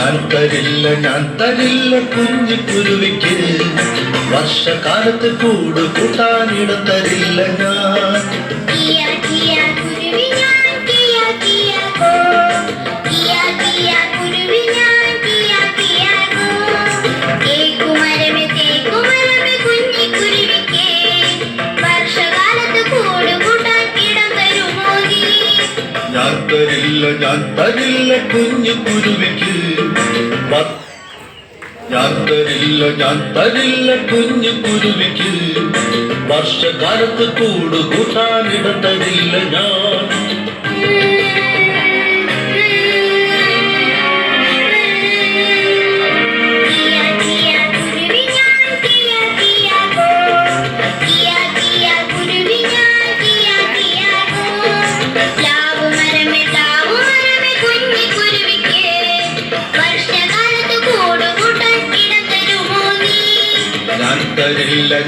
ഞാൻ തരില്ല കുഞ്ഞു കുരുവിക്ക് വർഷകാലത്ത് കൂട് കൂട്ടാനിടം തരില്ല ഞാൻ. ഞാൻ തരില്ല കുഞ്ഞു കുരുവിക്ക് ഞാൻ തരില്ല കുഞ്ഞു കുരുവിക്ക് വർഷകാലത്ത് കൂട് കൂട്ടാനിടം തരില്ല ഞാൻ.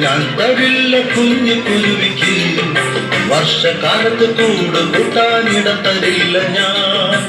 ഞാൻ തരില്ല കുഞ്ഞു കുരുവിക്ക് വർഷകാലത്ത് കൂട് കൂട്ടാനിടം തരില്ല ഞാൻ.